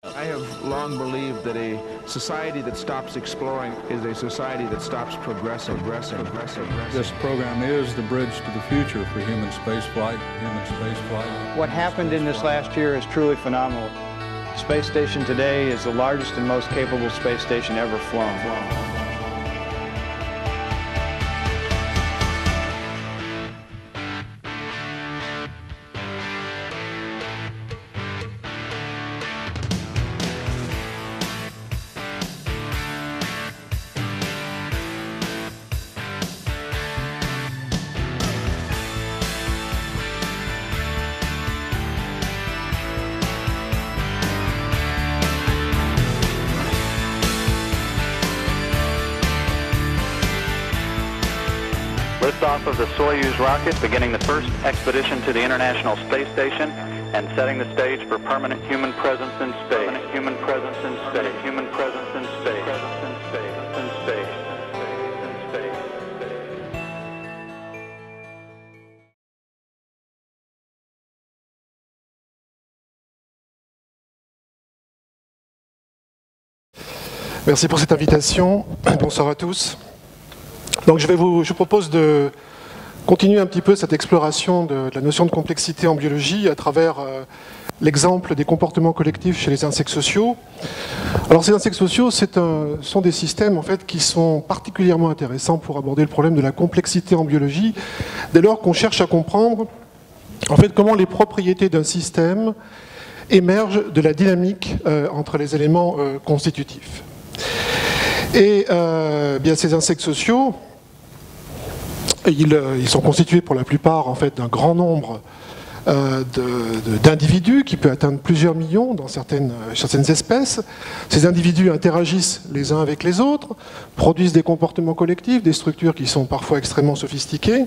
I have long believed that a society that stops exploring is a society that stops progressing. This program is the bridge to the future for human spaceflight. What happened in this last year is truly phenomenal. The space station today is the largest and most capable space station ever flown. Liftoff of the Soyuz rocket, beginning the first expedition to the International Space Station and setting the stage for permanent human presence in space. Human presence in space. Human presence in space. Presence in space. In space. In space. Merci pour cette invitation. Bonsoir à tous. Donc je propose de continuer un petit peu cette exploration de la notion de complexité en biologie à travers l'exemple des comportements collectifs chez les insectes sociaux. Alors ces insectes sociaux sont des systèmes en fait, qui sont particulièrement intéressants pour aborder le problème de la complexité en biologie, dès lors qu'on cherche à comprendre en fait, comment les propriétés d'un système émergent de la dynamique entre les éléments constitutifs. Et bien ces insectes sociaux, ils sont constitués pour la plupart en fait, d'un grand nombre d'individus qui peut atteindre plusieurs millions dans certaines espèces. Ces individus interagissent les uns avec les autres, produisent des comportements collectifs, des structures qui sont parfois extrêmement sophistiquées.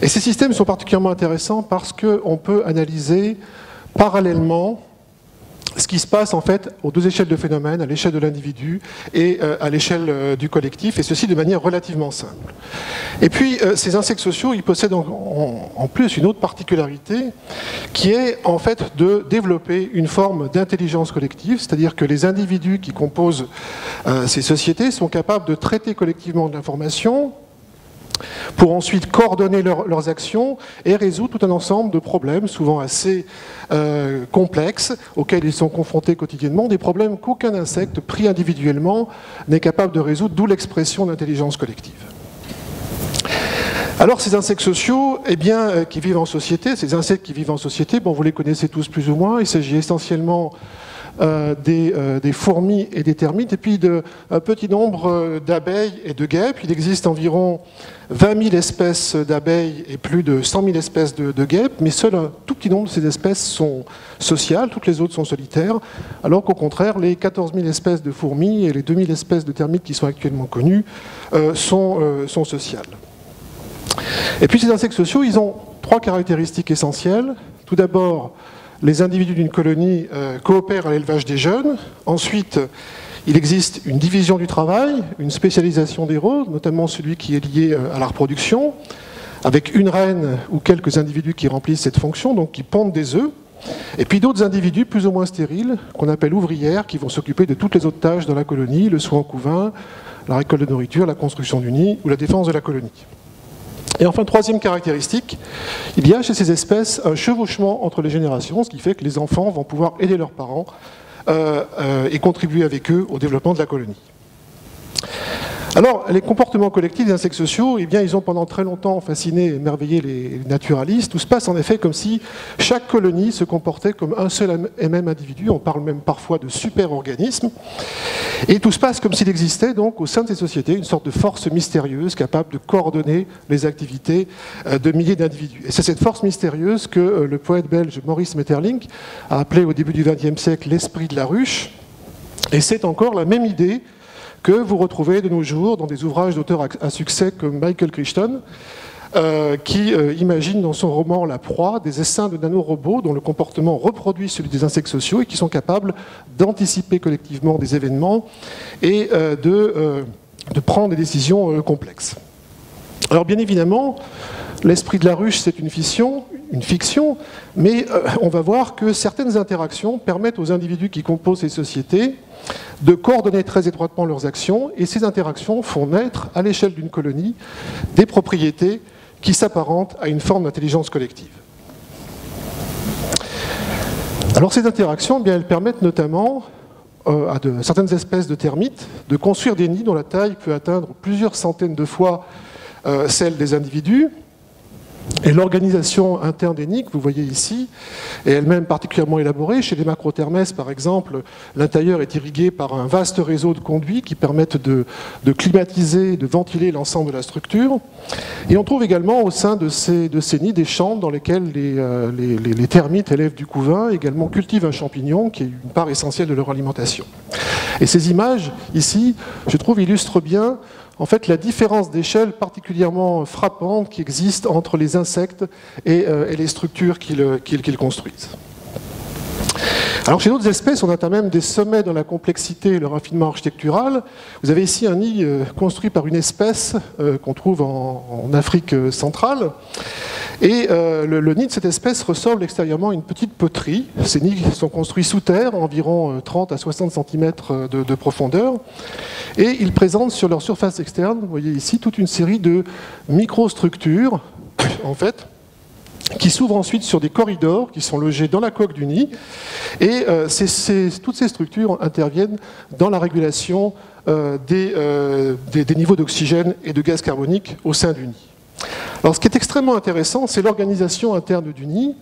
Et ces systèmes sont particulièrement intéressants parce qu'on peut analyser parallèlement ce qui se passe en fait aux deux échelles de phénomènes, à l'échelle de l'individu et à l'échelle du collectif, et ceci de manière relativement simple. Et puis ces insectes sociaux, ils possèdent en plus une autre particularité qui est en fait de développer une forme d'intelligence collective, c'est-à-dire que les individus qui composent ces sociétés sont capables de traiter collectivement de l'information pour ensuite coordonner leurs actions et résoudre tout un ensemble de problèmes, souvent assez complexes, auxquels ils sont confrontés quotidiennement, des problèmes qu'aucun insecte pris individuellement n'est capable de résoudre, d'où l'expression d'intelligence collective. Alors ces insectes sociaux, eh bien, qui vivent en société, ces insectes qui vivent en société, bon, vous les connaissez tous plus ou moins, il s'agit essentiellement des fourmis et des termites, et puis d'un petit nombre d'abeilles et de guêpes. Il existe environ 20 000 espèces d'abeilles et plus de 100 000 espèces de guêpes, mais seul un tout petit nombre de ces espèces sont sociales, toutes les autres sont solitaires, alors qu'au contraire, les 14 000 espèces de fourmis et les 2 000 espèces de termites qui sont actuellement connues sont sociales. Et puis ces insectes sociaux, ils ont trois caractéristiques essentielles. Tout d'abord, les individus d'une colonie coopèrent à l'élevage des jeunes. Ensuite, il existe une division du travail, une spécialisation des rôles, notamment celui qui est lié à la reproduction, avec une reine ou quelques individus qui remplissent cette fonction, donc qui pondent des œufs. Et puis d'autres individus plus ou moins stériles, qu'on appelle ouvrières, qui vont s'occuper de toutes les autres tâches dans la colonie, le soin en couvain, la récolte de nourriture, la construction du nid ou la défense de la colonie. Et enfin, troisième caractéristique, il y a chez ces espèces un chevauchement entre les générations, ce qui fait que les enfants vont pouvoir aider leurs parents et contribuer avec eux au développement de la colonie. Alors, les comportements collectifs des insectes sociaux, eh bien, ils ont pendant très longtemps fasciné et émerveillé les naturalistes. Tout se passe en effet comme si chaque colonie se comportait comme un seul et même individu. On parle même parfois de super-organismes. Et tout se passe comme s'il existait donc au sein de ces sociétés une sorte de force mystérieuse capable de coordonner les activités de milliers d'individus. Et c'est cette force mystérieuse que le poète belge Maurice Maeterlinck a appelé au début du XXe siècle l'esprit de la ruche. Et c'est encore la même idée que vous retrouvez de nos jours dans des ouvrages d'auteurs à succès comme Michael Crichton, qui imagine dans son roman La Proie des essaims de nanorobots dont le comportement reproduit celui des insectes sociaux et qui sont capables d'anticiper collectivement des événements et de prendre des décisions complexes. Alors bien évidemment, l'esprit de la ruche, c'est une fiction, mais on va voir que certaines interactions permettent aux individus qui composent ces sociétés de coordonner très étroitement leurs actions, et ces interactions font naître, à l'échelle d'une colonie, des propriétés qui s'apparentent à une forme d'intelligence collective. Alors ces interactions, eh bien, elles permettent notamment à certaines espèces de termites de construire des nids dont la taille peut atteindre plusieurs centaines de fois celle des individus. Et l'organisation interne des nids, que vous voyez ici, est elle-même particulièrement élaborée. Chez les macrothermes, par exemple, l'intérieur est irrigué par un vaste réseau de conduits qui permettent de climatiser, de ventiler l'ensemble de la structure. Et on trouve également au sein de ces nids des chambres dans lesquelles les termites élèves du couvain également cultivent un champignon qui est une part essentielle de leur alimentation. Et ces images, ici, je trouve, illustrent bien en fait la différence d'échelle particulièrement frappante qui existe entre les insectes et les structures qu'ils construisent. Alors chez d'autres espèces, on atteint même des sommets dans la complexité et le raffinement architectural. Vous avez ici un nid construit par une espèce qu'on trouve en Afrique centrale. Et le nid de cette espèce ressemble extérieurement à une petite poterie. Ces nids sont construits sous terre, environ 30 à 60 cm de profondeur. Et ils présentent sur leur surface externe, vous voyez ici, toute une série de microstructures, en fait, qui s'ouvrent ensuite sur des corridors qui sont logés dans la coque du nid. Et toutes ces structures interviennent dans la régulation des niveaux d'oxygène et de gaz carbonique au sein du nid. Alors, ce qui est extrêmement intéressant, c'est l'organisation interne du nid.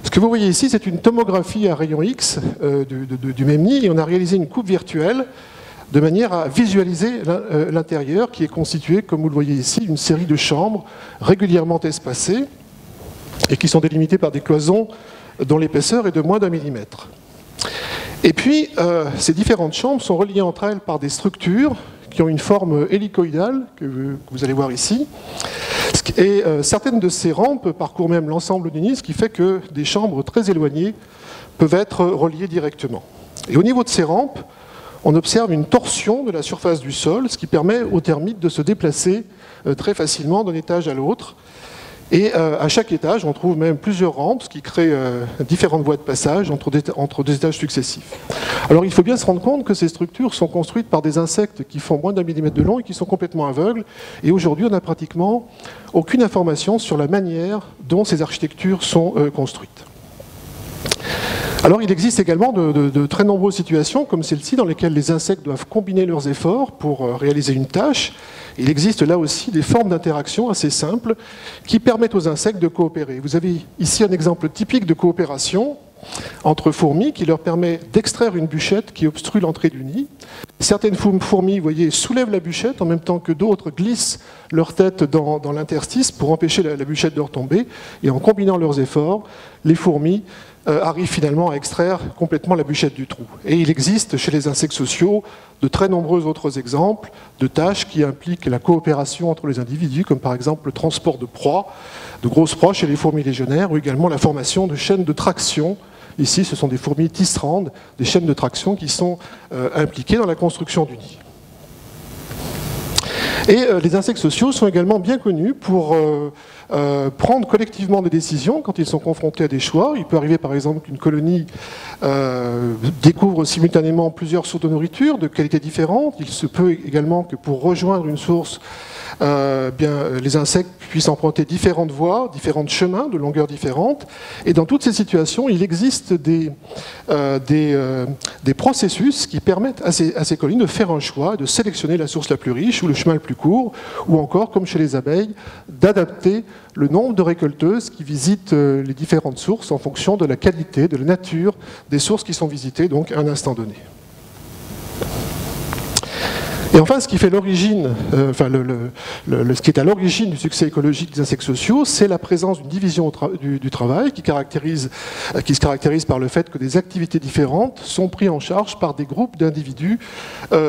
Ce que vous voyez ici, c'est une tomographie à rayon X du même nid, et on a réalisé une coupe virtuelle de manière à visualiser l'intérieur, qui est constitué, comme vous le voyez ici, d'une série de chambres régulièrement espacées et qui sont délimitées par des cloisons dont l'épaisseur est de moins d'1 millimètre. Et puis, ces différentes chambres sont reliées entre elles par des structures qui ont une forme hélicoïdale, que vous allez voir ici. Et certaines de ces rampes parcourent même l'ensemble du nid, ce qui fait que des chambres très éloignées peuvent être reliées directement. Et au niveau de ces rampes, on observe une torsion de la surface du sol, ce qui permet aux termites de se déplacer très facilement d'un étage à l'autre. Et à chaque étage, on trouve même plusieurs rampes, ce qui crée différentes voies de passage entre des étages successifs. Alors il faut bien se rendre compte que ces structures sont construites par des insectes qui font moins d'1 millimètre de long et qui sont complètement aveugles. Et aujourd'hui, on n'a pratiquement aucune information sur la manière dont ces architectures sont construites. Alors il existe également de très nombreuses situations comme celle-ci dans lesquelles les insectes doivent combiner leurs efforts pour réaliser une tâche. Il existe là aussi des formes d'interaction assez simples qui permettent aux insectes de coopérer. Vous avez ici un exemple typique de coopération entre fourmis qui leur permet d'extraire une bûchette qui obstrue l'entrée du nid. Certaines fourmis, vous voyez, soulèvent la bûchette en même temps que d'autres glissent leur tête dans l'interstice pour empêcher la bûchette de retomber. Et en combinant leurs efforts, les fourmis arrivent finalement à extraire complètement la bûchette du trou. Et il existe chez les insectes sociaux de très nombreux autres exemples de tâches qui impliquent la coopération entre les individus, comme par exemple le transport de proies, de grosses proies chez les fourmis légionnaires, ou également la formation de chaînes de traction. Ici, ce sont des fourmis tisserandes, des chaînes de traction qui sont impliquées dans la construction du nid. Et les insectes sociaux sont également bien connus pour prendre collectivement des décisions quand ils sont confrontés à des choix. Il peut arriver par exemple qu'une colonie découvre simultanément plusieurs sources de nourriture de qualités différentes. Il se peut également que pour rejoindre une source, les insectes puissent emprunter différentes voies, différents chemins de longueurs différentes. Et dans toutes ces situations, il existe des processus qui permettent à ces colonies de faire un choix, de sélectionner la source la plus riche ou le chemin le plus court, ou encore, comme chez les abeilles, d'adapter le nombre de récolteuses qui visitent les différentes sources en fonction de la qualité, de la nature des sources qui sont visitées, donc à un instant donné. Et enfin, ce qui fait l'origine, ce qui est à l'origine du succès écologique des insectes sociaux, c'est la présence d'une division du travail qui se caractérise par le fait que des activités différentes sont prises en charge par des groupes d'individus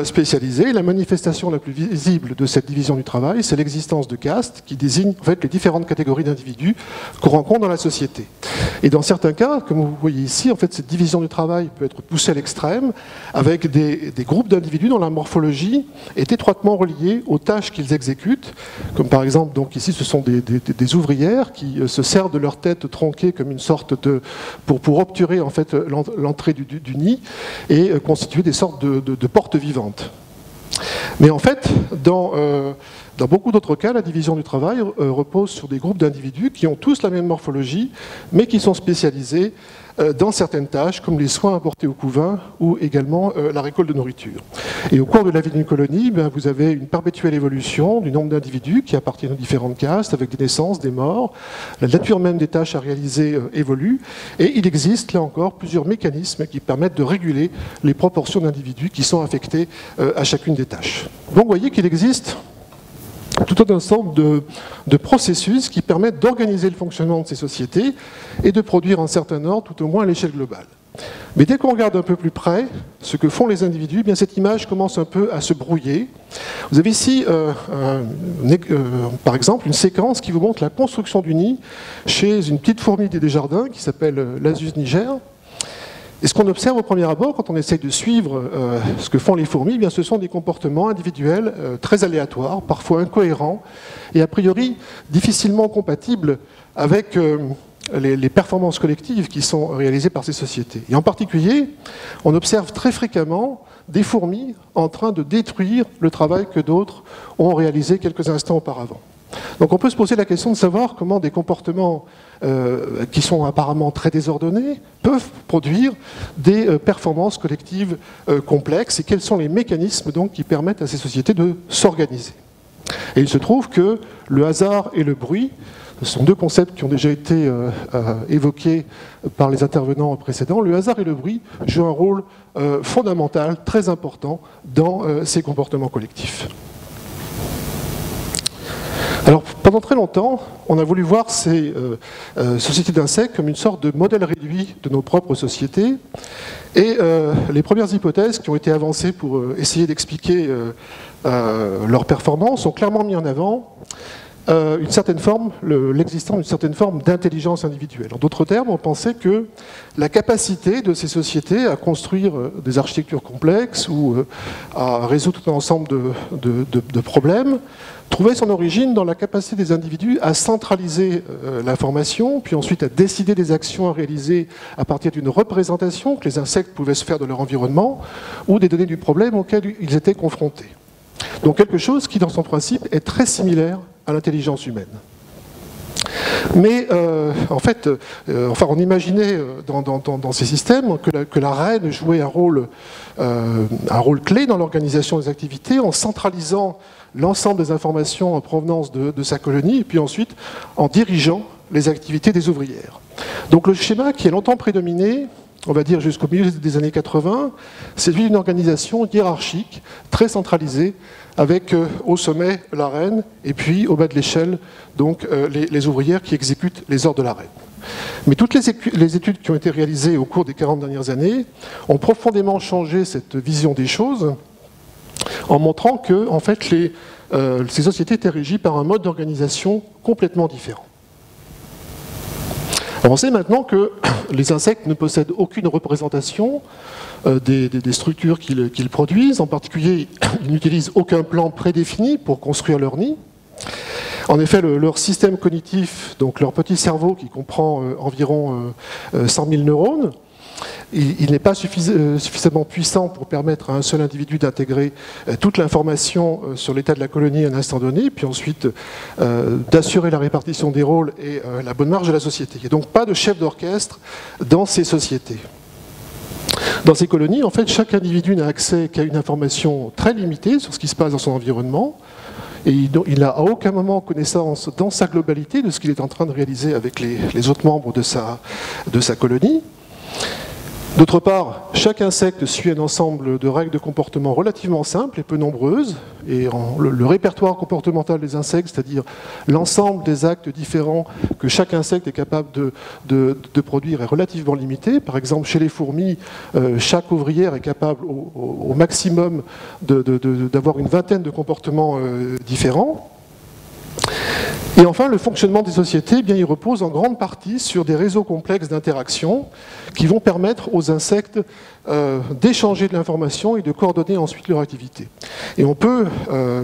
spécialisés. La manifestation la plus visible de cette division du travail, c'est l'existence de castes qui désignent en fait les différentes catégories d'individus qu'on rencontre dans la société. Et dans certains cas, comme vous voyez ici, en fait, cette division du travail peut être poussée à l'extrême avec des groupes d'individus dont la morphologie est étroitement relié aux tâches qu'ils exécutent, comme par exemple, donc ici ce sont des ouvrières qui se servent de leur tête tronquée comme une sorte de... pour obturer en fait l'entrée du nid et constituer des sortes de portes vivantes. Mais en fait, dans beaucoup d'autres cas, la division du travail repose sur des groupes d'individus qui ont tous la même morphologie, mais qui sont spécialisés dans certaines tâches, comme les soins apportés au couvain ou également la récolte de nourriture. Et au cours de la vie d'une colonie, vous avez une perpétuelle évolution du nombre d'individus qui appartiennent aux différentes castes, avec des naissances, des morts. La nature même des tâches à réaliser évolue, et il existe, là encore, plusieurs mécanismes qui permettent de réguler les proportions d'individus qui sont affectés à chacune des tâches. Donc vous voyez qu'il existe tout un ensemble de processus qui permettent d'organiser le fonctionnement de ces sociétés et de produire un certain ordre, tout au moins à l'échelle globale. Mais dès qu'on regarde un peu plus près ce que font les individus, eh bien cette image commence un peu à se brouiller. Vous avez ici, par exemple, une séquence qui vous montre la construction du nid chez une petite fourmi des jardins qui s'appelle l'Asus niger. Et ce qu'on observe au premier abord, quand on essaye de suivre ce que font les fourmis, eh bien, ce sont des comportements individuels très aléatoires, parfois incohérents, et a priori difficilement compatibles avec les performances collectives qui sont réalisées par ces sociétés. Et en particulier, on observe très fréquemment des fourmis en train de détruire le travail que d'autres ont réalisé quelques instants auparavant. Donc on peut se poser la question de savoir comment des comportements qui sont apparemment très désordonnés peuvent produire des performances collectives complexes et quels sont les mécanismes donc, qui permettent à ces sociétés de s'organiser. Et il se trouve que le hasard et le bruit, ce sont deux concepts qui ont déjà été évoqués par les intervenants précédents. Le hasard et le bruit jouent un rôle fondamental, très important dans ces comportements collectifs. Alors, pendant très longtemps, on a voulu voir ces sociétés d'insectes comme une sorte de modèle réduit de nos propres sociétés. Et les premières hypothèses qui ont été avancées pour essayer d'expliquer leur performance ont clairement mis en avant une certaine forme, l'existence d'une certaine forme d'intelligence individuelle. En d'autres termes, on pensait que la capacité de ces sociétés à construire des architectures complexes ou à résoudre tout un ensemble de problèmes trouvait son origine dans la capacité des individus à centraliser l'information, puis ensuite à décider des actions à réaliser à partir d'une représentation que les insectes pouvaient se faire de leur environnement ou des données du problème auquel ils étaient confrontés. Donc quelque chose qui, dans son principe, est très similaire à l'intelligence humaine. Mais en fait, on imaginait dans ces systèmes que la reine jouait un rôle clé dans l'organisation des activités en centralisant l'ensemble des informations en provenance de sa colonie et puis ensuite en dirigeant les activités des ouvrières. Donc le schéma qui a longtemps prédominé, on va dire jusqu'au milieu des années 80, c'est celui d'une organisation hiérarchique, très centralisée, avec au sommet la reine, et puis au bas de l'échelle, donc les ouvrières qui exécutent les ordres de la reine. Mais toutes les études qui ont été réalisées au cours des 40 dernières années ont profondément changé cette vision des choses, en montrant que, en fait, ces sociétés étaient régies par un mode d'organisation complètement différent. Alors on sait maintenant que les insectes ne possèdent aucune représentation des structures qu'ils produisent. En particulier, ils n'utilisent aucun plan prédéfini pour construire leur nid. En effet, leur système cognitif, donc leur petit cerveau qui comprend environ 100 000 neurones, il n'est pas suffisamment puissant pour permettre à un seul individu d'intégrer toute l'information sur l'état de la colonie à un instant donné, puis ensuite d'assurer la répartition des rôles et la bonne marche de la société. Il n'y a donc pas de chef d'orchestre dans ces sociétés. Dans ces colonies, en fait, chaque individu n'a accès qu'à une information très limitée sur ce qui se passe dans son environnement, et il n'a à aucun moment connaissance dans sa globalité de ce qu'il est en train de réaliser avec les autres membres de sa colonie. D'autre part, chaque insecte suit un ensemble de règles de comportement relativement simples et peu nombreuses, et le répertoire comportemental des insectes, c'est-à-dire l'ensemble des actes différents que chaque insecte est capable de produire, est relativement limité. Par exemple, chez les fourmis, chaque ouvrière est capable au maximum d'avoir une vingtaine de comportements différents. Et enfin, le fonctionnement des sociétés, eh bien, il repose en grande partie sur des réseaux complexes d'interaction qui vont permettre aux insectes d'échanger de l'information et de coordonner ensuite leur activité. Et on peut,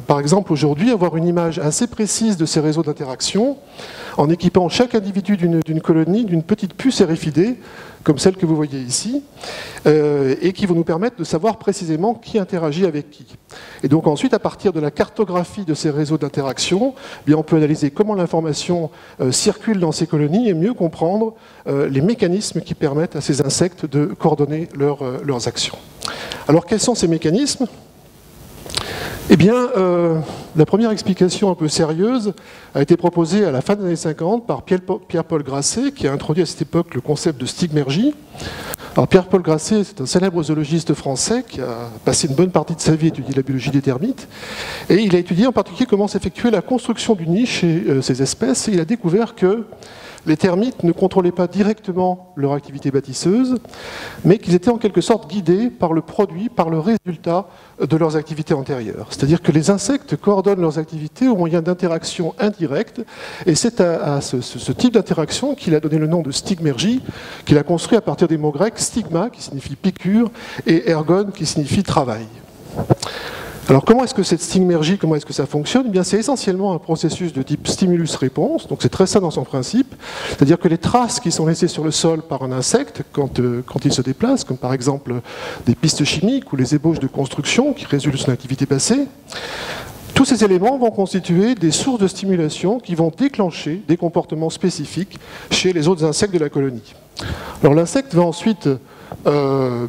par exemple, aujourd'hui, avoir une image assez précise de ces réseaux d'interaction en équipant chaque individu d'une colonie d'une petite puce RFID, comme celle que vous voyez ici, et qui vont nous permettre de savoir précisément qui interagit avec qui. Et donc ensuite, à partir de la cartographie de ces réseaux d'interaction, eh bien, on peut analyser comment l'information circule dans ces colonies et mieux comprendre les mécanismes qui permettent à ces insectes de coordonner leurs actions. Alors quels sont ces mécanismes ? Eh bien, la première explication un peu sérieuse a été proposée à la fin des années 50 par Pierre-Paul Grasset, qui a introduit à cette époque le concept de stigmergie. Alors Pierre-Paul Grasset, c'est un célèbre zoologiste français qui a passé une bonne partie de sa vie à étudier la biologie des termites, et il a étudié en particulier comment s'effectuait la construction du nid chez ces espèces, et il a découvert que les termites ne contrôlaient pas directement leur activité bâtisseuse, mais qu'ils étaient en quelque sorte guidés par le produit, par le résultat de leurs activités antérieures. C'est-à-dire que les insectes coordonnent leurs activités au moyen d'interactions indirectes, et c'est à ce type d'interaction qu'il a donné le nom de stigmergie, qu'il a construit à partir des mots grecs stigma, qui signifie piqûre, et ergon, qui signifie travail. Alors comment est-ce que cette stigmergie, comment est-ce que ça fonctionne ? Eh bien, c'est essentiellement un processus de type stimulus-réponse, donc c'est très simple dans son principe, c'est-à-dire que les traces qui sont laissées sur le sol par un insecte quand il se déplace, comme par exemple des pistes chimiques ou les ébauches de construction qui résultent de son activité passée, tous ces éléments vont constituer des sources de stimulation qui vont déclencher des comportements spécifiques chez les autres insectes de la colonie. Alors l'insecte va ensuite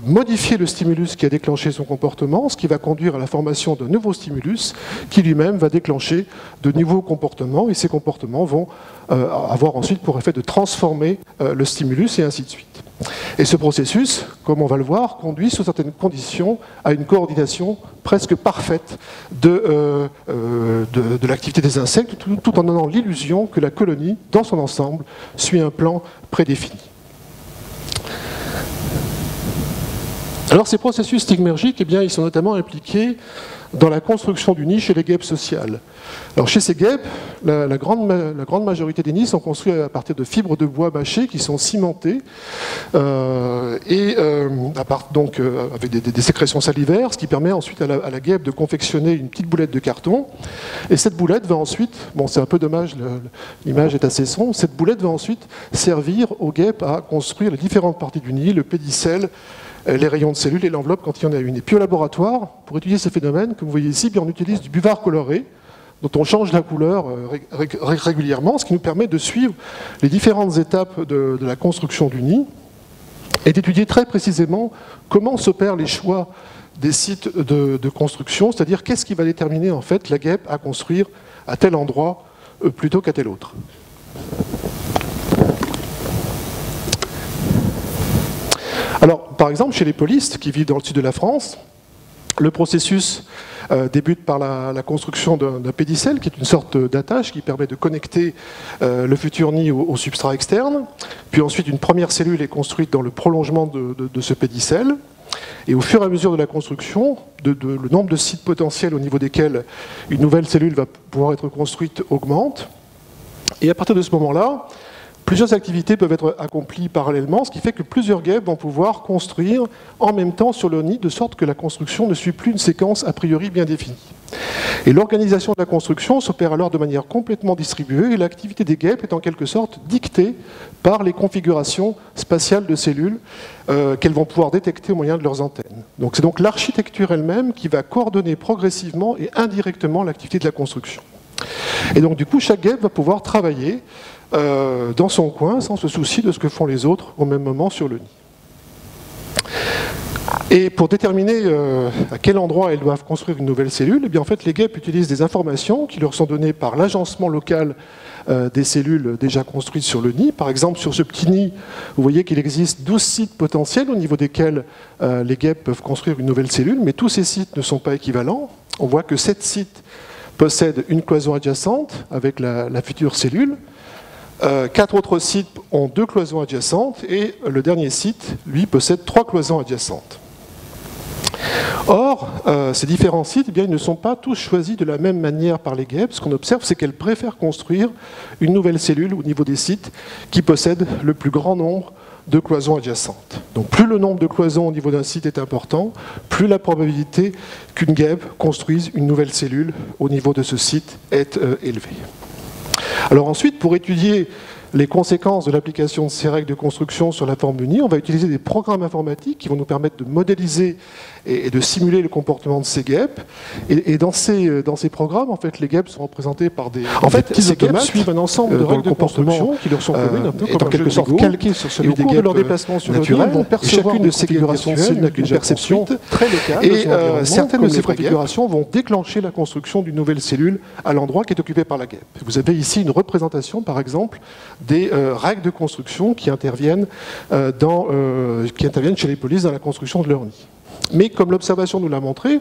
modifier le stimulus qui a déclenché son comportement, ce qui va conduire à la formation d'un nouveau stimulus qui lui-même va déclencher de nouveaux comportements, et ces comportements vont avoir ensuite pour effet de transformer le stimulus et ainsi de suite. Et ce processus, comme on va le voir, conduit sous certaines conditions à une coordination presque parfaite de l'activité des insectes, tout en donnant l'illusion que la colonie, dans son ensemble, suit un plan prédéfini. Alors ces processus stigmergiques, eh bien, ils sont notamment impliqués dans la construction du nid chez les guêpes sociales. Alors chez ces guêpes, la grande majorité des nids sont construits à partir de fibres de bois mâchées qui sont cimentées avec des sécrétions salivaires, ce qui permet ensuite à la guêpe de confectionner une petite boulette de carton. Et cette boulette va ensuite, bon c'est un peu dommage, l'image est assez sombre, cette boulette va ensuite servir aux guêpes à construire les différentes parties du nid, le pédicelle, les rayons de cellules et l'enveloppe quand il y en a une. Et puis au laboratoire, pour étudier ce phénomène, comme vous voyez ici, on utilise du buvard coloré, dont on change la couleur régulièrement, ce qui nous permet de suivre les différentes étapes de la construction du nid et d'étudier très précisément comment s'opèrent les choix des sites de construction, c'est-à-dire qu'est-ce qui va déterminer en fait la guêpe à construire à tel endroit plutôt qu'à tel autre. Alors, par exemple, chez les polistes qui vivent dans le sud de la France, le processus débute par la construction d'un pédicelle, qui est une sorte d'attache qui permet de connecter le futur nid au substrat externe. Puis ensuite, une première cellule est construite dans le prolongement de ce pédicelle. Et au fur et à mesure de la construction, le nombre de sites potentiels au niveau desquels une nouvelle cellule va pouvoir être construite augmente. Et à partir de ce moment-là, plusieurs activités peuvent être accomplies parallèlement, ce qui fait que plusieurs guêpes vont pouvoir construire en même temps sur le nid, de sorte que la construction ne suit plus une séquence a priori bien définie. Et l'organisation de la construction s'opère alors de manière complètement distribuée, et l'activité des guêpes est en quelque sorte dictée par les configurations spatiales de cellules qu'elles vont pouvoir détecter au moyen de leurs antennes. Donc c'est donc l'architecture elle-même qui va coordonner progressivement et indirectement l'activité de la construction. Et donc du coup, chaque guêpe va pouvoir travailler dans son coin sans se soucier de ce que font les autres au même moment sur le nid. Et pour déterminer à quel endroit elles doivent construire une nouvelle cellule, eh bien en fait, les guêpes utilisent des informations qui leur sont données par l'agencement local des cellules déjà construites sur le nid. Par exemple, sur ce petit nid, vous voyez qu'il existe 12 sites potentiels au niveau desquels les guêpes peuvent construire une nouvelle cellule, mais tous ces sites ne sont pas équivalents. On voit que 7 sites possèdent une cloison adjacente avec la future cellule. 4 autres sites ont 2 cloisons adjacentes et le dernier site, lui, possède 3 cloisons adjacentes. Or, ces différents sites, eh bien, ils ne sont pas tous choisis de la même manière par les guêpes. Ce qu'on observe, c'est qu'elles préfèrent construire une nouvelle cellule au niveau des sites qui possèdent le plus grand nombre de cloisons adjacentes. Donc plus le nombre de cloisons au niveau d'un site est important, plus la probabilité qu'une guêpe construise une nouvelle cellule au niveau de ce site est élevée. Alors ensuite, pour étudier les conséquences de l'application de ces règles de construction sur la forme unie, on va utiliser des programmes informatiques qui vont nous permettre de modéliser et de simuler le comportement de ces guêpes. Et dans ces programmes, en fait, les guêpes sont représentées par des petits automates suivent un ensemble de règles de construction qui leur sont communes, un peu comme en quelque sorte calquées sur celui des guêpes. Au cours de leur déplacement sur naturel, ils vont percevoir chacune de ces configurations n'a qu'une perception très locale. Et certaines de ces configurations vont déclencher la construction d'une nouvelle cellule à l'endroit qui est occupé par la guêpe. Vous avez ici une représentation, par exemple, des règles de construction qui interviennent chez les polices dans la construction de leur nid. Mais comme l'observation nous l'a montré,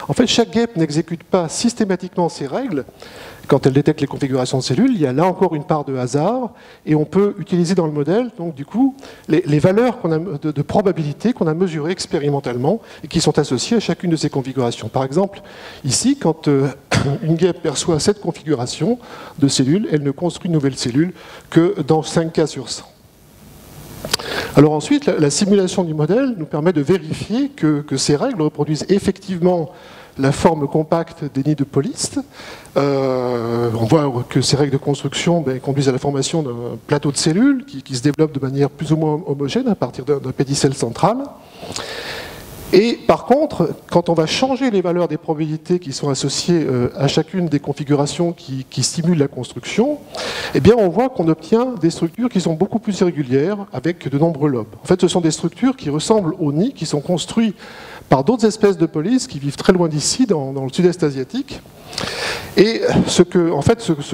en fait, chaque guêpe n'exécute pas systématiquement ces règles. Quand elle détecte les configurations de cellules, il y a là encore une part de hasard, et on peut utiliser dans le modèle, donc du coup, les valeurs de probabilité qu'on a mesurées expérimentalement et qui sont associées à chacune de ces configurations. Par exemple, ici, quand une guêpe perçoit cette configuration de cellules, elle ne construit une nouvelle cellule que dans 5 cas sur 100. Alors ensuite, la simulation du modèle nous permet de vérifier que ces règles reproduisent effectivement la forme compacte des nids de polistes. On voit que ces règles de construction conduisent à la formation d'un plateau de cellules qui se développe de manière plus ou moins homogène à partir d'un pédicelle central. Et par contre, quand on va changer les valeurs des probabilités qui sont associées à chacune des configurations qui stimulent la construction, eh bien on voit qu'on obtient des structures qui sont beaucoup plus irrégulières avec de nombreux lobes. En fait, ce sont des structures qui ressemblent aux nids qui sont construits par d'autres espèces de polices qui vivent très loin d'ici, dans le sud-est asiatique. Et ce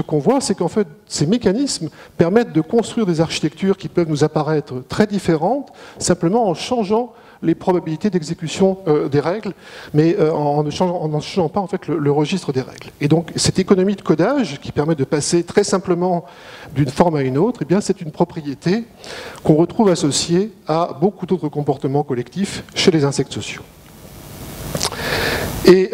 qu'on voit, c'est qu'en fait, ces mécanismes permettent de construire des architectures qui peuvent nous apparaître très différentes, simplement en changeant les probabilités d'exécution des règles, mais en ne changeant pas en fait, le registre des règles. Et donc cette économie de codage qui permet de passer très simplement d'une forme à une autre, eh bien, c'est une propriété qu'on retrouve associée à beaucoup d'autres comportements collectifs chez les insectes sociaux. Et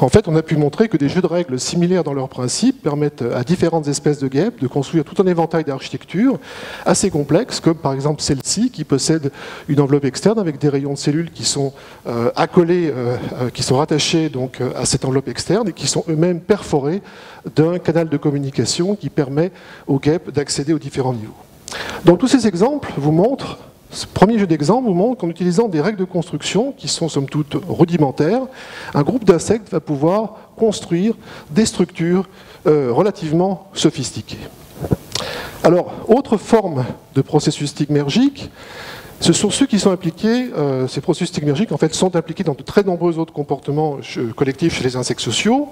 en fait, on a pu montrer que des jeux de règles similaires dans leurs principes permettent à différentes espèces de guêpes de construire tout un éventail d'architectures assez complexes, comme par exemple celle-ci, qui possède une enveloppe externe avec des rayons de cellules qui sont accolés, qui sont rattachés donc, à cette enveloppe externe et qui sont eux-mêmes perforés d'un canal de communication qui permet aux guêpes d'accéder aux différents niveaux. Donc tous ces exemples vous montrent. Ce premier jeu d'exemple vous montre qu'en utilisant des règles de construction qui sont somme toute rudimentaires, un groupe d'insectes va pouvoir construire des structures relativement sophistiquées. Alors, autre forme de processus stigmergique, ce sont ceux qui sont impliqués, ces processus stigmergiques en fait sont impliqués dans de très nombreux autres comportements collectifs chez les insectes sociaux,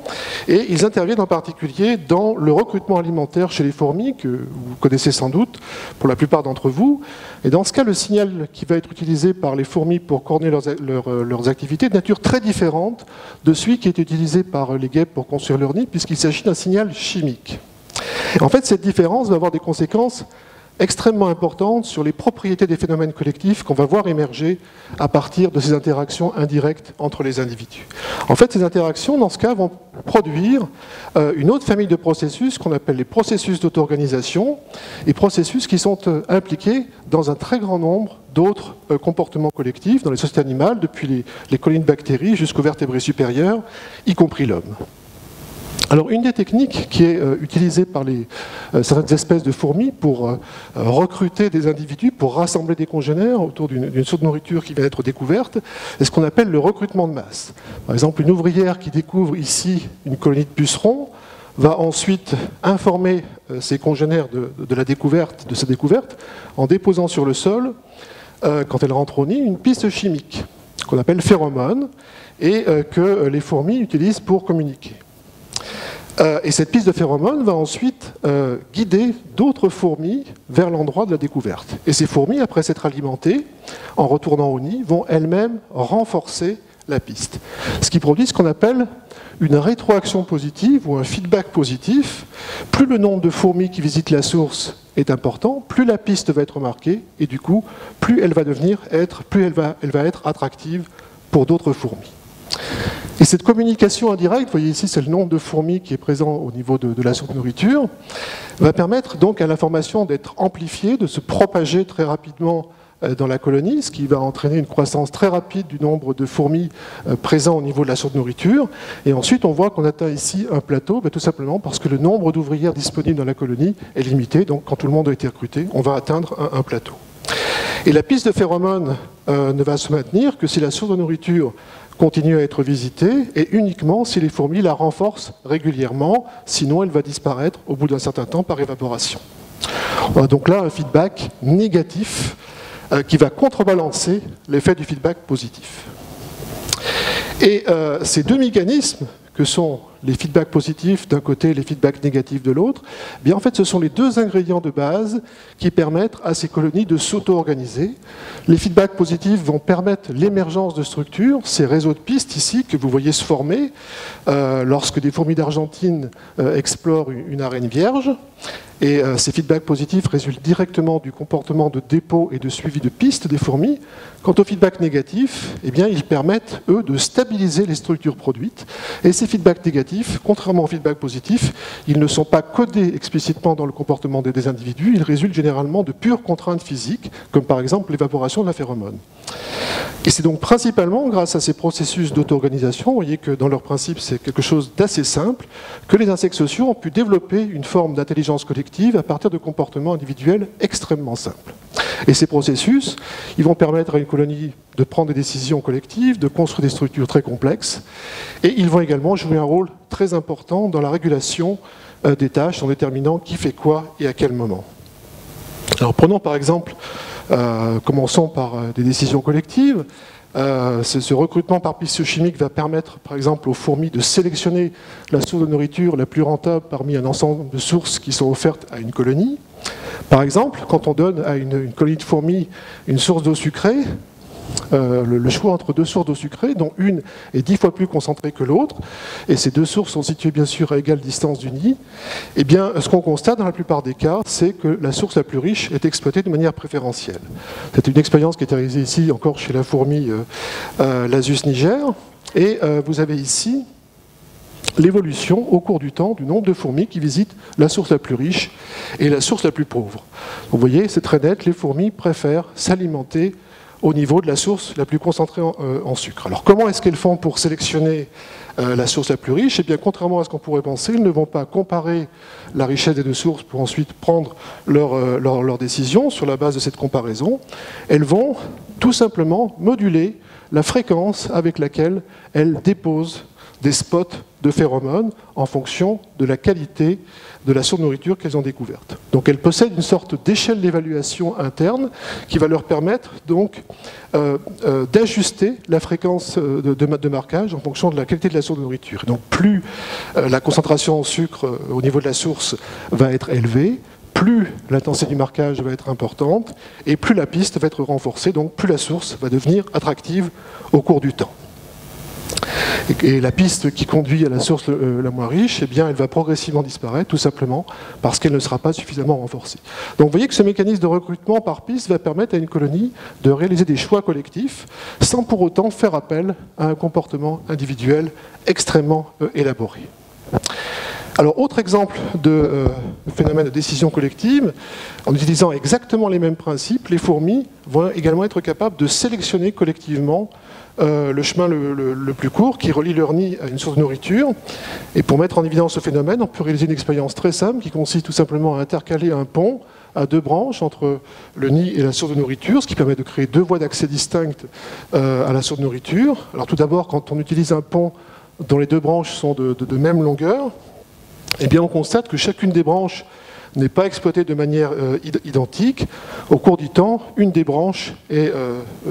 et ils interviennent en particulier dans le recrutement alimentaire chez les fourmis, que vous connaissez sans doute pour la plupart d'entre vous. Et dans ce cas, le signal qui va être utilisé par les fourmis pour coordonner leurs activités est de nature très différente de celui qui est utilisé par les guêpes pour construire leur nid, puisqu'il s'agit d'un signal chimique. Et en fait, cette différence va avoir des conséquences extrêmement importante sur les propriétés des phénomènes collectifs qu'on va voir émerger à partir de ces interactions indirectes entre les individus. En fait, ces interactions, dans ce cas, vont produire une autre famille de processus qu'on appelle les processus d'auto-organisation, et processus qui sont impliqués dans un très grand nombre d'autres comportements collectifs dans les sociétés animales, depuis les colonies de bactéries jusqu'aux vertébrés supérieurs, y compris l'homme. Alors, une des techniques qui est utilisée par certaines espèces de fourmis pour recruter des individus, pour rassembler des congénères autour d'une source de nourriture qui vient d'être découverte, c'est ce qu'on appelle le recrutement de masse. Par exemple, une ouvrière qui découvre ici une colonie de pucerons va ensuite informer ses congénères de la découverte, de sa découverte, en déposant sur le sol, quand elle rentre au nid, une piste chimique qu'on appelle phéromone et que les fourmis utilisent pour communiquer. Et cette piste de phéromones va ensuite guider d'autres fourmis vers l'endroit de la découverte. Et ces fourmis, après s'être alimentées, en retournant au nid, vont elles-mêmes renforcer la piste. Ce qui produit ce qu'on appelle une rétroaction positive ou un feedback positif. Plus le nombre de fourmis qui visitent la source est important, plus la piste va être marquée, et du coup, plus elle va être attractive pour d'autres fourmis. Et cette communication indirecte, vous voyez ici, c'est le nombre de fourmis qui est présent au niveau de la source de nourriture, va permettre donc à l'information d'être amplifiée, de se propager très rapidement dans la colonie, ce qui va entraîner une croissance très rapide du nombre de fourmis présents au niveau de la source de nourriture. Et ensuite, on voit qu'on atteint ici un plateau, tout simplement parce que le nombre d'ouvrières disponibles dans la colonie est limité. Donc, quand tout le monde a été recruté, on va atteindre un plateau. Et la piste de phéromones ne va se maintenir que si la source de nourriture continue à être visitée et uniquement si les fourmis la renforcent régulièrement, sinon elle va disparaître au bout d'un certain temps par évaporation. On a donc là un feedback négatif qui va contrebalancer l'effet du feedback positif. Et ces deux mécanismes que sont les feedbacks positifs d'un côté et les feedbacks négatifs de l'autre, bien en fait ce sont les deux ingrédients de base qui permettent à ces colonies de s'auto-organiser. Les feedbacks positifs vont permettre l'émergence de structures, ces réseaux de pistes ici que vous voyez se former lorsque des fourmis d'Argentine explorent une arène vierge. Et ces feedbacks positifs résultent directement du comportement de dépôt et de suivi de pistes des fourmis. Quant aux feedbacks négatifs, eh bien, ils permettent, eux, de stabiliser les structures produites. Et ces feedbacks négatifs, contrairement aux feedbacks positifs, ils ne sont pas codés explicitement dans le comportement des individus, ils résultent généralement de pures contraintes physiques, comme par exemple l'évaporation de la phéromone. Et c'est donc principalement grâce à ces processus d'auto-organisation, vous voyez que dans leur principe c'est quelque chose d'assez simple, que les insectes sociaux ont pu développer une forme d'intelligence collective à partir de comportements individuels extrêmement simples. Et ces processus, ils vont permettre à une colonie de prendre des décisions collectives, de construire des structures très complexes, et ils vont également jouer un rôle très important dans la régulation des tâches en déterminant qui fait quoi et à quel moment. Alors prenons par exemple, commençons par des décisions collectives. Ce recrutement par piste chimique va permettre, par exemple, aux fourmis de sélectionner la source de nourriture la plus rentable parmi un ensemble de sources qui sont offertes à une colonie. Par exemple, quand on donne à une colonie de fourmis une source d'eau sucrée, le choix entre deux sources d'eau sucrée, dont une est 10 fois plus concentrée que l'autre, et ces deux sources sont situées bien sûr à égale distance du nid, eh bien, ce qu'on constate dans la plupart des cas, c'est que la source la plus riche est exploitée de manière préférentielle. C'est une expérience qui est réalisée ici encore chez la fourmi Lasius niger, et vous avez ici l'évolution au cours du temps du nombre de fourmis qui visitent la source la plus riche et la source la plus pauvre. Vous voyez, c'est très net, les fourmis préfèrent s'alimenter au niveau de la source la plus concentrée en sucre. Alors comment est-ce qu'elles font pour sélectionner la source la plus riche? Eh bien, contrairement à ce qu'on pourrait penser, elles ne vont pas comparer la richesse des deux sources pour ensuite prendre leur décision sur la base de cette comparaison. Elles vont tout simplement moduler la fréquence avec laquelle elles déposent des spots de phéromones en fonction de la qualité de la source de nourriture qu'elles ont découverte. Donc elles possèdent une sorte d'échelle d'évaluation interne qui va leur permettre donc d'ajuster la fréquence de marquage en fonction de la qualité de la source de nourriture. Donc plus la concentration en sucre au niveau de la source va être élevée, plus l'intensité du marquage va être importante et plus la piste va être renforcée, donc plus la source va devenir attractive au cours du temps. Et la piste qui conduit à la source la moins riche, eh bien, elle va progressivement disparaître, tout simplement parce qu'elle ne sera pas suffisamment renforcée. Donc vous voyez que ce mécanisme de recrutement par piste va permettre à une colonie de réaliser des choix collectifs sans pour autant faire appel à un comportement individuel extrêmement élaboré. Alors, autre exemple de phénomène de décision collective, en utilisant exactement les mêmes principes, les fourmis vont également être capables de sélectionner collectivement le chemin le plus court qui relie leur nid à une source de nourriture. Et pour mettre en évidence ce phénomène, on peut réaliser une expérience très simple qui consiste tout simplement à intercaler un pont à deux branches entre le nid et la source de nourriture, ce qui permet de créer deux voies d'accès distinctes à la source de nourriture. Alors tout d'abord, quand on utilise un pont dont les deux branches sont de même longueur, eh bien on constate que chacune des branches n'est pas exploitée de manière identique. Au cours du temps, une des branches est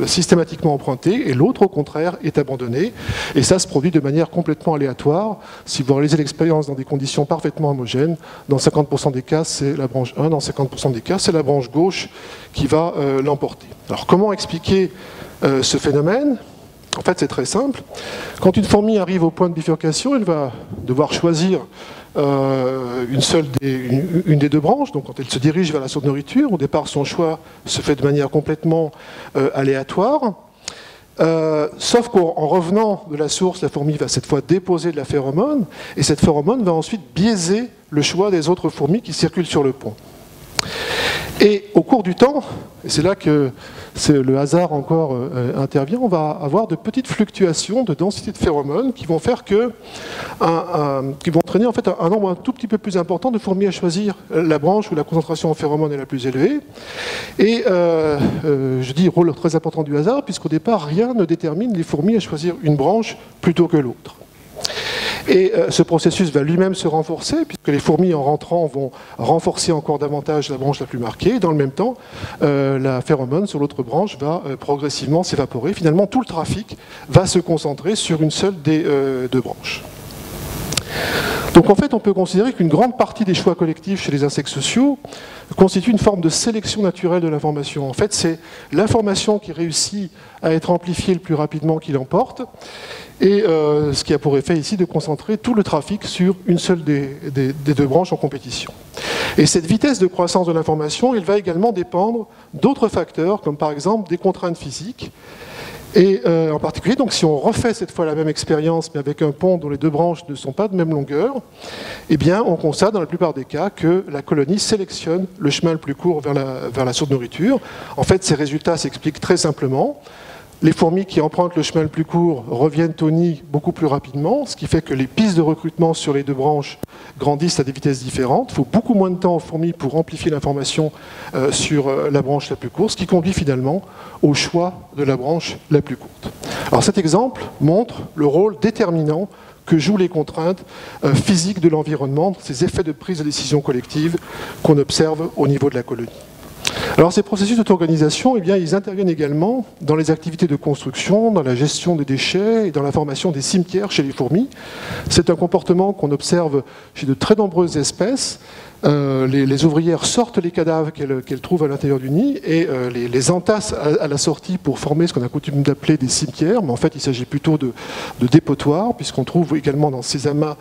systématiquement empruntée et l'autre, au contraire, est abandonnée. Et ça se produit de manière complètement aléatoire. Si vous réalisez l'expérience dans des conditions parfaitement homogènes, dans 50% des cas, c'est la branche 1, dans 50% des cas, c'est la branche gauche qui va l'emporter. Alors comment expliquer ce phénomène ? En fait, c'est très simple. Quand une fourmi arrive au point de bifurcation, elle va devoir choisir une des deux branches. Donc, quand elle se dirige vers la source de nourriture, au départ, son choix se fait de manière complètement aléatoire. Sauf qu'en revenant de la source, la fourmi va cette fois déposer de la phéromone, et cette phéromone va ensuite biaiser le choix des autres fourmis qui circulent sur le pont. Et au cours du temps, et c'est là que le hasard encore intervient, on va avoir de petites fluctuations de densité de phéromones qui vont faire que, qui vont entraîner en fait un nombre un tout petit peu plus important de fourmis à choisir la branche où la concentration en phéromones est la plus élevée. Et je dis rôle très important du hasard, puisqu'au départ, rien ne détermine les fourmis à choisir une branche plutôt que l'autre. Et ce processus va lui-même se renforcer, puisque les fourmis, en rentrant, vont renforcer encore davantage la branche la plus marquée. Et dans le même temps, la phéromone sur l'autre branche va progressivement s'évaporer. Finalement, tout le trafic va se concentrer sur une seule des deux branches. Donc en fait, on peut considérer qu'une grande partie des choix collectifs chez les insectes sociaux constitue une forme de sélection naturelle de l'information. En fait, c'est l'information qui réussit à être amplifiée le plus rapidement qui l'emporte, et ce qui a pour effet ici de concentrer tout le trafic sur une seule des deux branches en compétition. Et cette vitesse de croissance de l'information, elle va également dépendre d'autres facteurs, comme par exemple des contraintes physiques. Et en particulier, donc, si on refait cette fois la même expérience, mais avec un pont dont les deux branches ne sont pas de même longueur, eh bien, on constate dans la plupart des cas que la colonie sélectionne le chemin le plus court vers la source de nourriture. En fait, ces résultats s'expliquent très simplement. Les fourmis qui empruntent le chemin le plus court reviennent au nid beaucoup plus rapidement, ce qui fait que les pistes de recrutement sur les deux branches grandissent à des vitesses différentes. Il faut beaucoup moins de temps aux fourmis pour amplifier l'information sur la branche la plus courte, ce qui conduit finalement au choix de la branche la plus courte. Alors cet exemple montre le rôle déterminant que jouent les contraintes physiques de l'environnement, ces effets de prise de décision collective qu'on observe au niveau de la colonie. Alors ces processus d'auto-organisation, eh bien, ils interviennent également dans les activités de construction, dans la gestion des déchets et dans la formation des cimetières chez les fourmis. C'est un comportement qu'on observe chez de très nombreuses espèces. Les ouvrières sortent les cadavres qu'elles trouvent à l'intérieur du nid et les entassent à la sortie pour former ce qu'on a coutume d'appeler des cimetières, mais en fait il s'agit plutôt de dépotoirs, puisqu'on trouve également dans ces amas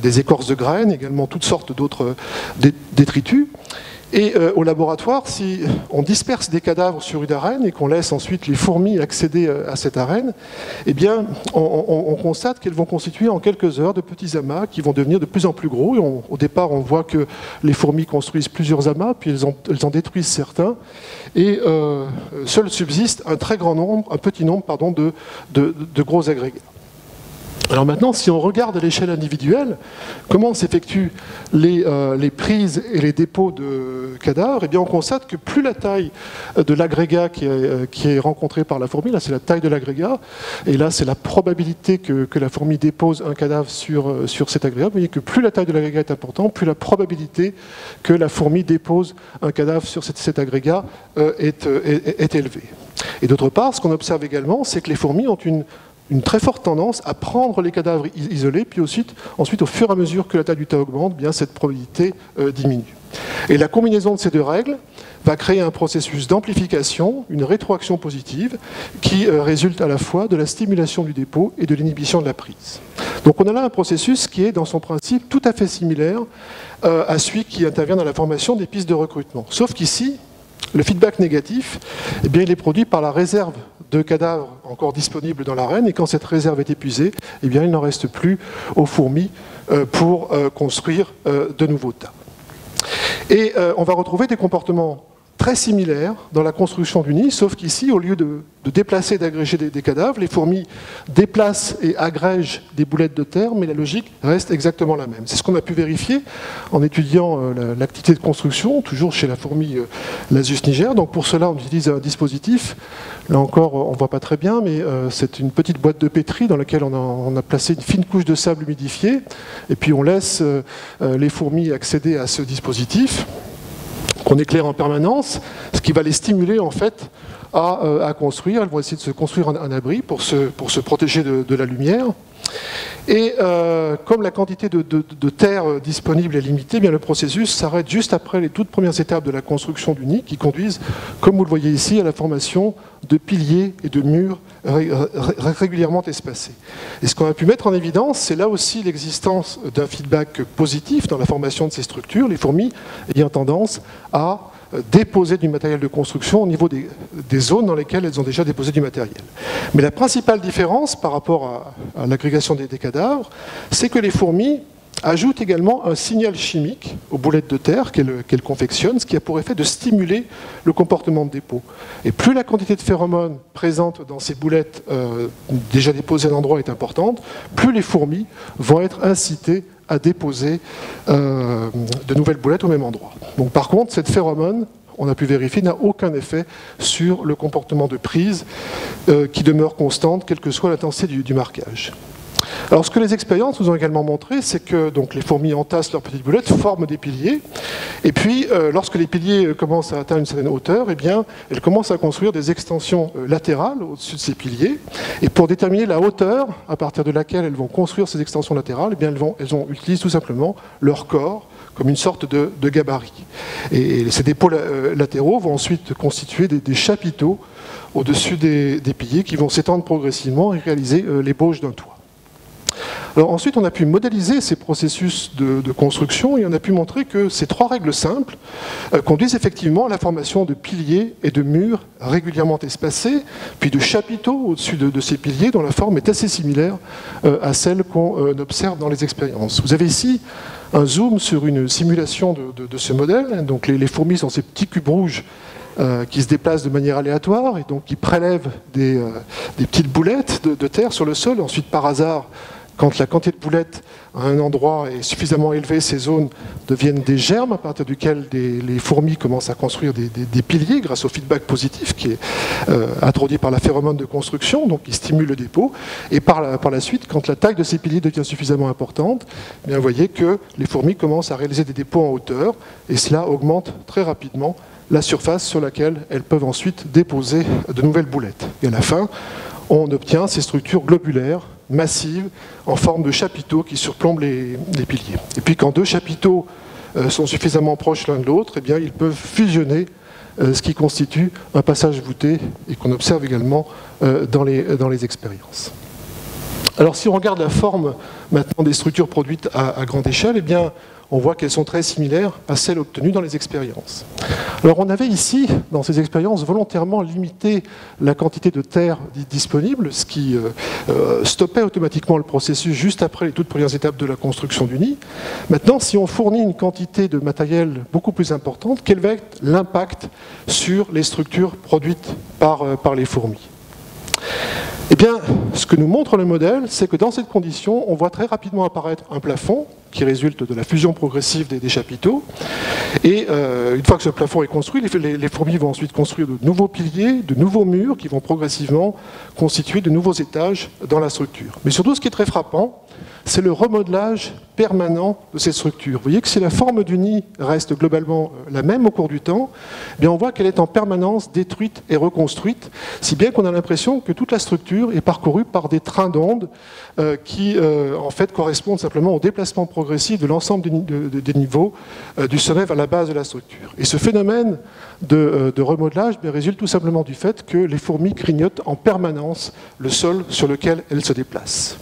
des écorces de graines, également toutes sortes d'autres détritus. Et au laboratoire, si on disperse des cadavres sur une arène et qu'on laisse ensuite les fourmis accéder à cette arène, eh bien, on constate qu'elles vont constituer en quelques heures de petits amas qui vont devenir de plus en plus gros. Et au départ, on voit que les fourmis construisent plusieurs amas, puis elles en détruisent certains. Et seul subsiste un petit nombre de gros agrégats. Alors maintenant, si on regarde à l'échelle individuelle, comment s'effectuent les prises et les dépôts de cadavres, eh bien on constate que plus la taille de l'agrégat qui est rencontré par la fourmi, là c'est la taille de l'agrégat, et là c'est la probabilité que la fourmi dépose un cadavre sur cet agrégat. Vous voyez que plus la taille de l'agrégat est importante, plus la probabilité que la fourmi dépose un cadavre sur cet agrégat est élevée. Et d'autre part, ce qu'on observe également, c'est que les fourmis ont une très forte tendance à prendre les cadavres isolés, puis ensuite, au fur et à mesure que la taille du tas augmente, bien cette probabilité diminue. Et la combinaison de ces deux règles va créer un processus d'amplification, une rétroaction positive, qui résulte à la fois de la stimulation du dépôt et de l'inhibition de la prise. Donc on a là un processus qui est, dans son principe, tout à fait similaire à celui qui intervient dans la formation des pistes de recrutement. Sauf qu'ici, le feedback négatif, eh bien, il est produit par la réserve de cadavres encore disponibles dans l'arène, et quand cette réserve est épuisée, eh bien, il n'en reste plus aux fourmis pour construire de nouveaux tas. Et on va retrouver des comportements très similaires dans la construction du nid, sauf qu'ici, au lieu de déplacer et d'agréger des cadavres, les fourmis déplacent et agrègent des boulettes de terre, mais la logique reste exactement la même. C'est ce qu'on a pu vérifier en étudiant l'activité de construction, toujours chez la fourmi Lasius niger. Donc pour cela, on utilise un dispositif, là encore, on ne voit pas très bien, mais c'est une petite boîte de pétri dans laquelle on a placé une fine couche de sable humidifié, et puis on laisse les fourmis accéder à ce dispositif qu'on éclaire en permanence, ce qui va les stimuler en fait à construire. Elles vont essayer de se construire un abri pour se protéger de la lumière. Et comme la quantité de terre disponible est limitée, eh bien le processus s'arrête juste après les toutes premières étapes de la construction du nid qui conduisent, comme vous le voyez ici, à la formation de piliers et de murs régulièrement espacés. Et ce qu'on a pu mettre en évidence, c'est là aussi l'existence d'un feedback positif dans la formation de ces structures, les fourmis ayant tendance à déposer du matériel de construction au niveau des zones dans lesquelles elles ont déjà déposé du matériel. Mais la principale différence par rapport à l'agrégation des cadavres, c'est que les fourmis ajoute également un signal chimique aux boulettes de terre qu'elle confectionne, ce qui a pour effet de stimuler le comportement de dépôt. Et plus la quantité de phéromones présente dans ces boulettes déjà déposées à un endroit est importante, plus les fourmis vont être incitées à déposer de nouvelles boulettes au même endroit. Donc, par contre, cette phéromone, on a pu vérifier, n'a aucun effet sur le comportement de prise qui demeure constante, quelle que soit l'intensité du marquage. Alors, ce que les expériences nous ont également montré, c'est que donc, les fourmis entassent leurs petites boulettes, forment des piliers, et puis lorsque les piliers commencent à atteindre une certaine hauteur, eh bien, elles commencent à construire des extensions latérales au-dessus de ces piliers, et pour déterminer la hauteur à partir de laquelle elles vont construire ces extensions latérales, eh bien, elles utilisent tout simplement leur corps comme une sorte de gabarit. Et ces dépôts latéraux vont ensuite constituer des chapiteaux au-dessus des piliers qui vont s'étendre progressivement et réaliser l'ébauche d'un toit. Alors ensuite, on a pu modéliser ces processus de construction et on a pu montrer que ces trois règles simples conduisent effectivement à la formation de piliers et de murs régulièrement espacés, puis de chapiteaux au-dessus de ces piliers dont la forme est assez similaire à celle qu'on observe dans les expériences. Vous avez ici un zoom sur une simulation de ce modèle. Donc les fourmis sont ces petits cubes rouges qui se déplacent de manière aléatoire et donc qui prélèvent des petites boulettes de terre sur le sol. Ensuite, par hasard, quand la quantité de boulettes à un endroit est suffisamment élevée, ces zones deviennent des germes à partir duquel les fourmis commencent à construire des piliers grâce au feedback positif qui est introduit par la phéromone de construction, donc qui stimule le dépôt. Et par la suite, quand la taille de ces piliers devient suffisamment importante, eh bien, vous voyez que les fourmis commencent à réaliser des dépôts en hauteur et cela augmente très rapidement la surface sur laquelle elles peuvent ensuite déposer de nouvelles boulettes. Et à la fin, on obtient ces structures globulaires massives en forme de chapiteaux qui surplombent les piliers. Et puis quand deux chapiteaux sont suffisamment proches l'un de l'autre, eh bien, ils peuvent fusionner, ce qui constitue un passage voûté et qu'on observe également dans les expériences. Alors si on regarde la forme maintenant des structures produites à grande échelle, eh bien, on voit qu'elles sont très similaires à celles obtenues dans les expériences. Alors on avait ici, dans ces expériences, volontairement limité la quantité de terre disponible, ce qui stoppait automatiquement le processus juste après les toutes premières étapes de la construction du nid. Maintenant, si on fournit une quantité de matériel beaucoup plus importante, quel va être l'impact sur les structures produites par les fourmis ? Eh bien, ce que nous montre le modèle, c'est que dans cette condition, on voit très rapidement apparaître un plafond qui résulte de la fusion progressive des chapiteaux. Et une fois que ce plafond est construit, les fourmis vont ensuite construire de nouveaux piliers, de nouveaux murs qui vont progressivement constituer de nouveaux étages dans la structure. Mais surtout, ce qui est très frappant, c'est le remodelage permanent de cette structure. Vous voyez que si la forme du nid reste globalement la même au cours du temps, eh bien on voit qu'elle est en permanence détruite et reconstruite, si bien qu'on a l'impression que toute la structure est parcourue par des trains d'ondes qui en fait correspondent simplement au déplacement progressif de l'ensemble des niveaux du sommet vers la base de la structure. Et ce phénomène de remodelage résulte tout simplement du fait que les fourmis grignotent en permanence le sol sur lequel elles se déplacent.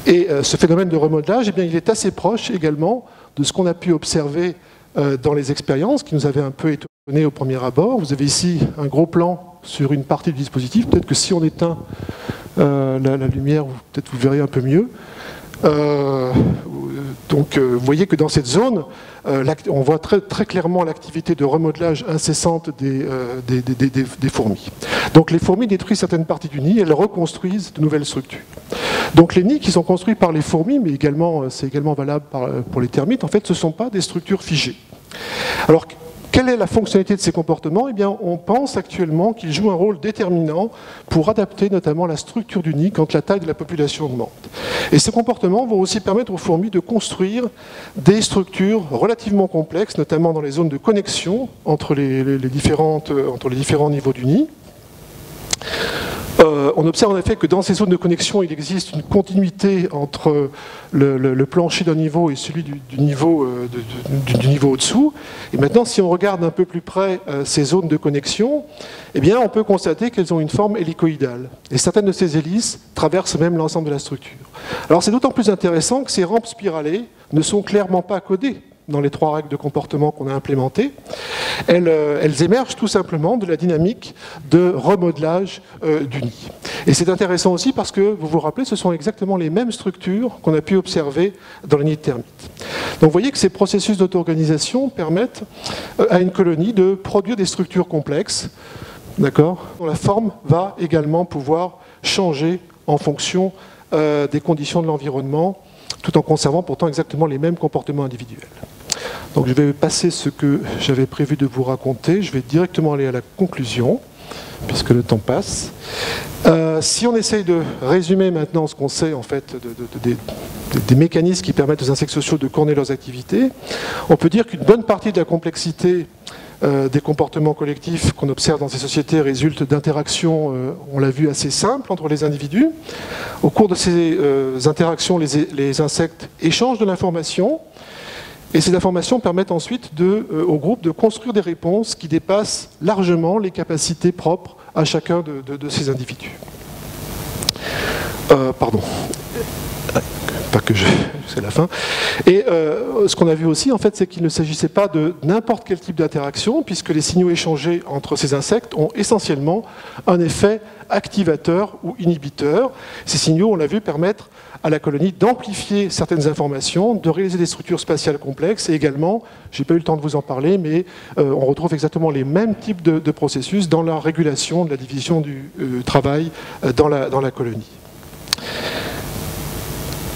Et ce phénomène de remodelage, eh bien, il est assez proche également de ce qu'on a pu observer dans les expériences, qui nous avaient un peu étonnés au premier abord. Vous avez ici un gros plan sur une partie du dispositif. Peut-être que si on éteint la lumière, peut-être vous verrez un peu mieux. Donc vous voyez que dans cette zone, on voit très clairement l'activité de remodelage incessante des fourmis. Donc les fourmis détruisent certaines parties du nid, elles reconstruisent de nouvelles structures. Donc les nids qui sont construits par les fourmis, mais c'est également valable pour les termites, en fait ce ne sont pas des structures figées. Alors quelle est la fonctionnalité de ces comportements ? Eh bien, on pense actuellement qu'ils jouent un rôle déterminant pour adapter notamment la structure du nid quand la taille de la population augmente. Et ces comportements vont aussi permettre aux fourmis de construire des structures relativement complexes, notamment dans les zones de connexion entre les différents niveaux du nid. On observe en effet que dans ces zones de connexion, il existe une continuité entre le plancher d'un niveau et celui du niveau au-dessous. Et maintenant, si on regarde un peu plus près ces zones de connexion, eh bien, on peut constater qu'elles ont une forme hélicoïdale. Et certaines de ces hélices traversent même l'ensemble de la structure. Alors c'est d'autant plus intéressant que ces rampes spiralées ne sont clairement pas codées dans les trois règles de comportement qu'on a implémentées. Elles émergent tout simplement de la dynamique de remodelage du nid. Et c'est intéressant aussi parce que, vous vous rappelez, ce sont exactement les mêmes structures qu'on a pu observer dans les nids de termites. Donc vous voyez que ces processus d'auto-organisation permettent à une colonie de produire des structures complexes, d'accord, dont la forme va également pouvoir changer en fonction des conditions de l'environnement, tout en conservant pourtant exactement les mêmes comportements individuels. Donc je vais passer ce que j'avais prévu de vous raconter, je vais directement aller à la conclusion, puisque le temps passe. Si on essaye de résumer maintenant ce qu'on sait en fait des mécanismes qui permettent aux insectes sociaux de coordonner leurs activités, on peut dire qu'une bonne partie de la complexité des comportements collectifs qu'on observe dans ces sociétés résulte d'interactions, on l'a vu, assez simples entre les individus. Au cours de ces interactions, les insectes échangent de l'information, et ces informations permettent ensuite au groupe de construire des réponses qui dépassent largement les capacités propres à chacun de ces individus. Pardon. Pas que c'est la fin. Et ce qu'on a vu aussi, en fait, c'est qu'il ne s'agissait pas de n'importe quel type d'interaction, puisque les signaux échangés entre ces insectes ont essentiellement un effet activateur ou inhibiteur. Ces signaux, on l'a vu, permettent à la colonie d'amplifier certaines informations, de réaliser des structures spatiales complexes, et également, je n'ai pas eu le temps de vous en parler, mais on retrouve exactement les mêmes types de processus dans la régulation de la division du travail dans la colonie.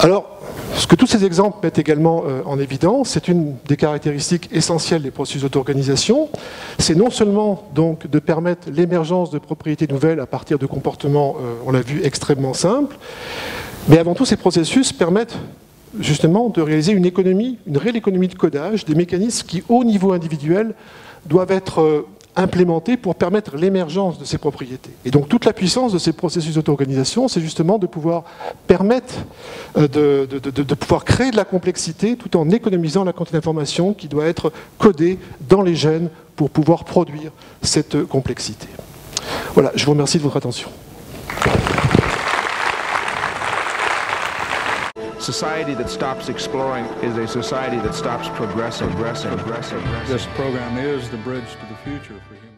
Alors, ce que tous ces exemples mettent également en évidence, c'est une des caractéristiques essentielles des processus d'auto-organisation, c'est non seulement donc de permettre l'émergence de propriétés nouvelles à partir de comportements, on l'a vu, extrêmement simples, mais avant tout ces processus permettent justement de réaliser une économie, une réelle économie de codage, des mécanismes qui, au niveau individuel, doivent être implémentés pour permettre l'émergence de ces propriétés. Et donc toute la puissance de ces processus d'auto-organisation, c'est justement de pouvoir permettre de pouvoir créer de la complexité tout en économisant la quantité d'information qui doit être codée dans les gènes pour pouvoir produire cette complexité. Voilà, je vous remercie de votre attention. Society that stops exploring is a society that stops progressing. This program is the bridge to the future for humanity.